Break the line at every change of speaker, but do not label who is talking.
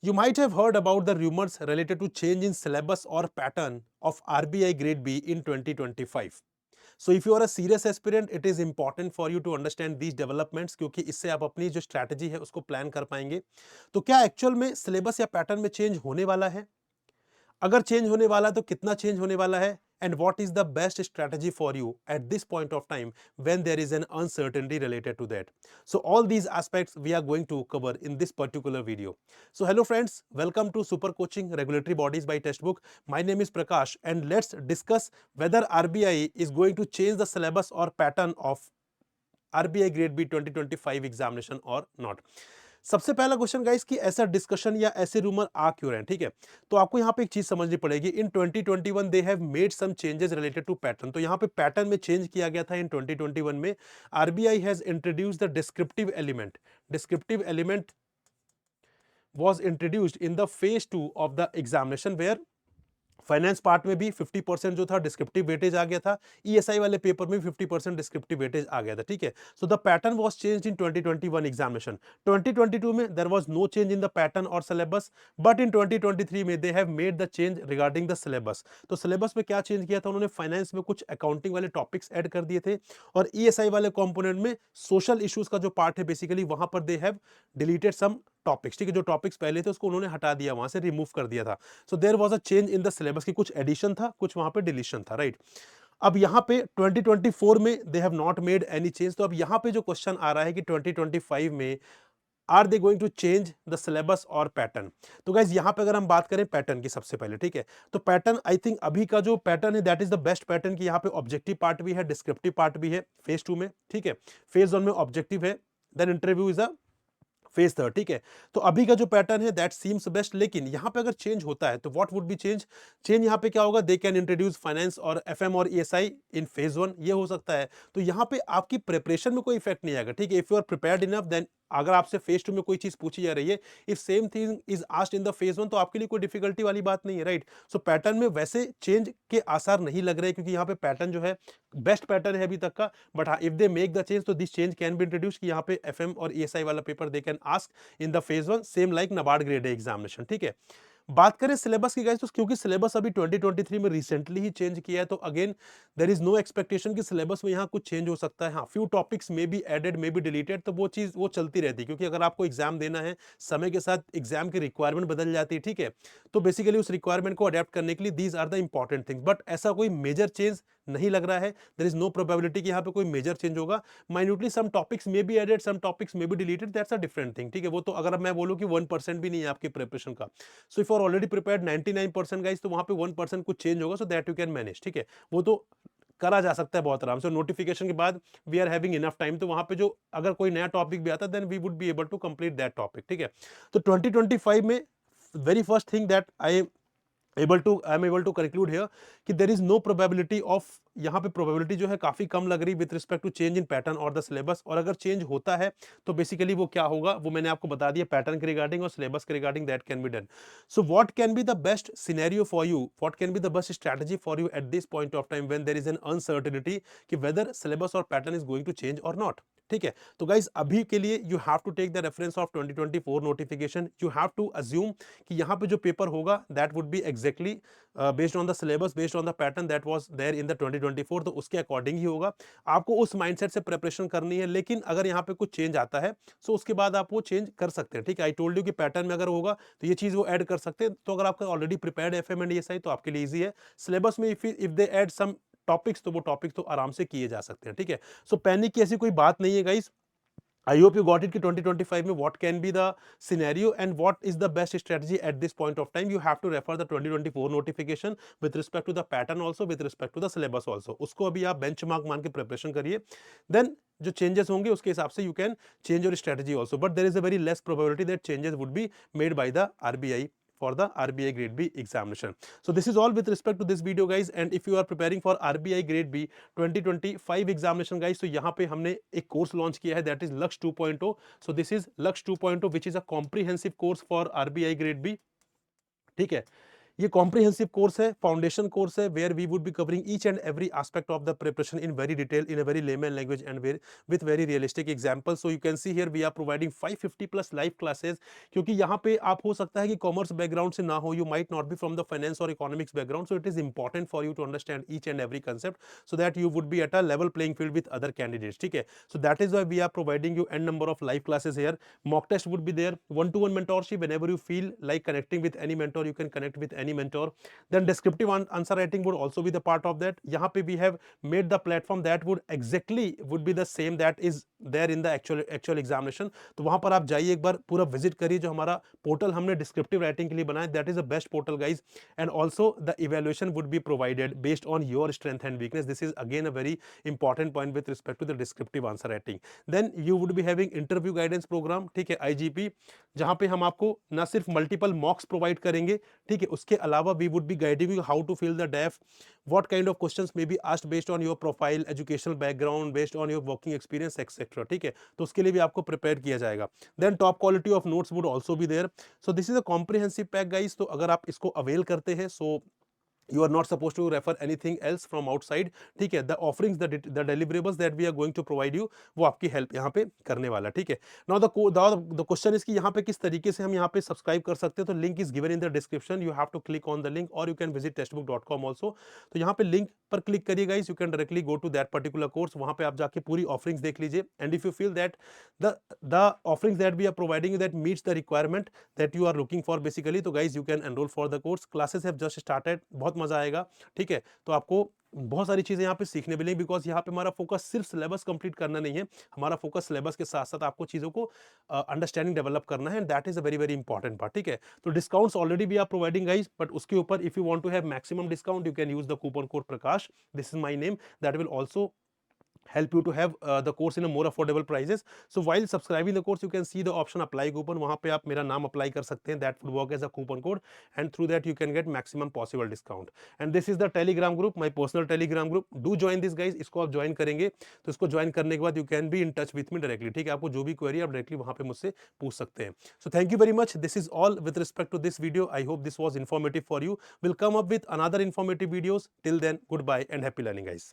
You might have heard about the rumors related to change in syllabus or pattern of RBI Grade B in 2025. So if you are a serious aspirant, it is important for you to understand these developments क्योंकि इससे आप अपनी जो strategy है उसको plan कर पाएंगे। तो क्या एक्चुअल में सिलेबस या पैटर्न में चेंज होने वाला है? अगर चेंज होने वाला है तो कितना चेंज होने वाला है? And what is the best strategy for you at this point of time when there is an uncertainty related to that? So all these aspects we are going to cover in this particular video. So hello friends, welcome to Super Coaching Regulatory Bodies by Textbook. My name is Prakash and let's discuss whether RBI is going to change the syllabus or pattern of RBI Grade B 2025 examination or not. सबसे पहला question guys कि ऐसा discussion या ऐसे rumour आ क्यों रहे हैं, ठीक है? तो आपको यहाँ पे एक चीज समझनी पड़ेगी। In 2021 they have made some changes related to pattern. तो यहाँ पे पैटर्न में चेंज किया गया था इन 2021 में। RBI has introduced the descriptive element. Descriptive element was introduced in the phase 2 of the examination where finance part में भी 50% जो था डिस्क्रिप्टिव वेटेज आ गया था, ईएसआई वाले पेपर में 50% डिस्क्रिप्टिव वेटेज आ गया था, ठीक है? So the pattern was changed in 2021 examination. 2022 में there was no change in the pattern और सिलेबस, बट इन 2023 में they have made the change regarding the syllabus. तो सिलेबस में क्या चेंज किया था उन्होंने? फाइनेंस में कुछ अकाउंटिंग वाले टॉपिक्स ऐड कर दिए थे और ईएसआई वाले कंपोनेंट में सोशल इश्यूज का जो पार्ट है बेसिकली वहां पर they have deleted some topics, ठीक है? जो टॉपिक्स पहले थे उसको उन्होंने हटा दिया, वहां से रिमूव कर दिया था। So there was a change in the syllabus की कुछ एडिशन था, कुछ वहां पे डिलीशन था, राइट? अब यहाँ पे 2024 में they have not made any change. तो अब यहाँ पे जो क्वेश्चन आ रहा है कि 2025 में are they going to change the syllabus और पैटर्न? तो गाइज यहाँ पे अगर हम बात करें पैटर्न की सबसे पहले, ठीक है? तो पैटर्न आई थिंक अभी का जो पैटर्न है that is the best pattern की यहाँ पे ऑब्जेक्टिव पार्ट भी है, डिस्क्रिप्टिव पार्ट भी है फेज 2 में, ठीक है? फेज 1 में ऑब्जेक्टिव है, then interview is a phase 3, ठीक है? तो अभी का जो पैटर्न है दैट सीम्स बेस्ट। लेकिन यहाँ पे अगर चेंज होता है तो what would be change? Change यहाँ पे क्या होगा? दे कैन इंट्रोड्यूस फाइनेंस और एफएम और ईएसआई इन फेज 1, ये हो सकता है। तो यहाँ पे आपकी प्रिपरेशन में कोई इफेक्ट नहीं आएगा, ठीक है? If you are prepared enough then अगर आपसे फेज 2 में कोई चीज पूछी जा रही है, if same thing is asked in the phase 1 तो आपके लिए कोई डिफिकल्टी वाली बात नहीं है, राइट? सो पैटर्न में वैसे चेंज के आसार नहीं लग रहे क्योंकि यहाँ पे पैटर्न जो है बेस्ट पैटर्न है अभी तक का। बट हाँ, if they make the change तो this change can be introduce कि यहाँ पे एफएम और ईएसआई वाला paper they can ask in the phase 1 same like NABARD grade A examination, ठीक है? बात करें सिलेबस की गाइस तो क्योंकि सिलेबस अभी 2023 में रिसेंटली ही चेंज किया है तो again there is no expectation कि सिलेबस में यहाँ कुछ चेंज हो सकता है। हाँ, few topics may be added may be deleted, तो वो चीज वो चलती रहती है क्योंकि अगर आपको एग्जाम देना है, समय के साथ एग्जाम की रिक्वायरमेंट बदल जाती है, ठीक है? तो बेसिकली उस रिक्वायरमेंट को अडेप्ट करने के लिए these are the important things. But ऐसा कोई मेजर चेंज नहीं लग रहा है। देयर इज नो प्रोबेबिलिटी कि यहाँ पे कोई मेजर चेंज होगा। Minutely some topics may be added, some topics may be deleted, that's a different thing, ठीक है? वो तो अगर मैं बोलूं कि 1% भी नहीं है आपकी प्रिपरेशन का, so if are already prepared 99% guys तो वहां पे 1% कुछ चेंज होगा, so that you can manage, ठीक है? वो तो करा जा सकता है बहुत आराम से। नोटिफिकेशन के बाद we are having enough time, तो वहां पे जो अगर कोई नया टॉपिक भी आता then we would be able to complete that topic, ठीक है? तो 2025 में very first thing that I am able to conclude here कि there is no probability of, यहाँ पे प्रोबेबिलिटी जो है काफी कम लग रही with respect to change in pattern और द सिलेबस। और अगर चेंज होता है तो बेसिकली वो क्या होगा वो मैंने आपको बता दिया, पैटर्न के रिगार्डिंग और सिलेबस के regarding that can be done. So what can be the best scenario for you, what can be the best strategy for you at this point of time when there is an uncertainty कि whether syllabus और pattern is going to change और not, ठीक है? तो guys अभी के लिए you have to take the reference of 2024 notification. You have to assume कि यहाँ पे जो पेपर होगा that would be exactly based on the syllabus, based on the pattern that was there in the 2024, तो उसके अकॉर्डिंग ही होगा। आपको उस माइंडसेट से प्रिपरेशन करनी है। लेकिन अगर यहाँ पे कुछ चेंज आता है सो उसके बाद आप वो चेंज कर सकते हैं, ठीक है? आई टोल्ड यू कि पैटर्न में अगर होगा तो ये चीज वो ऐड कर सकते हैं। तो अगर आपका already prepared FM and ESI तो आपके लिए इजी है। सिलेबस में if they add some topics तो वो टॉपिक्स तो आराम से किए जा सकते हैं, ठीक है? सो पैनिक की ऐसी कोई बात नहीं है guys. I hope you got it कि 2025 में what can be the scenario and what is the best strategy at this point of time. You have to refer the 2024 notification with respect to the pattern also, with respect to the syllabus also. उसको अभी आप benchmark मान के preparation करिए, then जो changes होंगे उसके हिसाब से you can change your strategy also. But there is a very less probability that changes would be made by the RBI for the RBI Grade B examination. So this is all with respect to this video guys, and if you are preparing for RBI Grade B 2025 examination guys, तो यहाँ पे हमने एक course launch किया है that is Lux 2.0. So this is Lux 2.0 which is a comprehensive course for RBI Grade B, ठीक है? ये कॉम्प्रिहेंसिव कोर्स है, फाउंडेशन कोर्स है, where we would be covering each and every aspect of the preparation in very detail, in a very layman language and with very realistic examples. So you can see here we are providing 550 plus live classes, क्योंकि यहाँ पे आप हो सकता है कि commerce background से ना हो, you might not be from the finance or economics background, so it is important for you to understand each and every concept so that you would be at a level playing field with other candidates. ठीक है, so that is why we are providing you n number of live classes here. Mock test would be there, one-to-one mentorship. Whenever you feel like connecting with any mentor, you can connect with any mentor. Then descriptive answer writing would also be the part of that. यहाँ पे we have made the platform that would exactly would be the same that is there in the actual examination. तो वहां पर आप जाइए, एक बार पूरा visit करिए, जो हमारा पोर्टल हमने डिस्क्रिप्टिव राइटिंग के लिए बनाया, that is the best portal guys. And also the evaluation would be provided based on your strength and weakness. This is again a very important point with respect to the descriptive answer writing. Then you would be having interview guidance program, ठीक है, IGP, जहां पे हम आपको ना सिर्फ multiple मॉक्स provide करेंगे, ठीक है, उसके अलावा we would be guiding you how to fill the DAF, what kind of questions may be asked based on your profile, educational background, based on your working experience, etc. ठीक है, तो उसके लिए भी आपको प्रिपेयर किया जाएगा. Then top quality of notes would also be there. So this is a comprehensive pack guys. तो अगर आप इसको अवेल करते हैं, सो you are not supposed to refer anything else from outside. ठीक है, the offerings, the deliverables that we are going to provide you, वो आपकी हेल्प यहाँ पे करने वाला. ठीक है, now the question is कि यहाँ पे किस तरीके से हम यहाँ पे सब्सक्राइब कर सकते हैं. तो link is given in the description, you have to click on the link और यू कैन विजिट टेक्स्टबुक.com ऑल्सो. तो यहाँ पे लिंक पर क्लिक करिए guys, you can directly go to that particular course. वहां पे आप जाके पूरी ऑफरिंग्स देख लीजिए. And if you feel that the offerings that we are providing you that meets the requirement that you are looking for basically, तो guys you can enroll for the course. Classes have just started, बहुत मजा आएगा. ठीक है, तो आपको बहुत सारी चीजें यहाँ पे सीखने मिलेंगी, बिकॉज यहाँ पे हमारा फोकस सिर्फ सिलेबस कंप्लीट करना नहीं है, हमारा फोकस सिलेबस के साथ साथ आपको चीजों को अंडरस्टैंडिंग डेवलप करना है, and that is a very very important part. ठीक है, तो डिस्काउंट्स ऑलरेडी भी आप प्रोवाइडिंग गाइस, बट उसके ऊपर if you want to have maximum discount, you can use the coupon code Prakash, this is my name, that will also help you to have the course in a more affordable prices. So while subscribing the course, you can see the option apply coupon. वहां पे आप मेरा नाम apply कर सकते हैं, that would work as a coupon code, and through that you can get maximum possible discount. And this is the telegram group, my personal telegram group. Do join this guys. इसको आप join करेंगे तो इसको join करने के बाद you can be in touch with me directly. ठीक है, आपको जो भी क्वेरी आप डायरेक्टली वहां पे मुझसे पूछ सकते हैं. So thank you very much. This is all with respect to this video. I hope this was informative for you. We'll come up with another informative videos. Till then, goodbye and happy learning guys.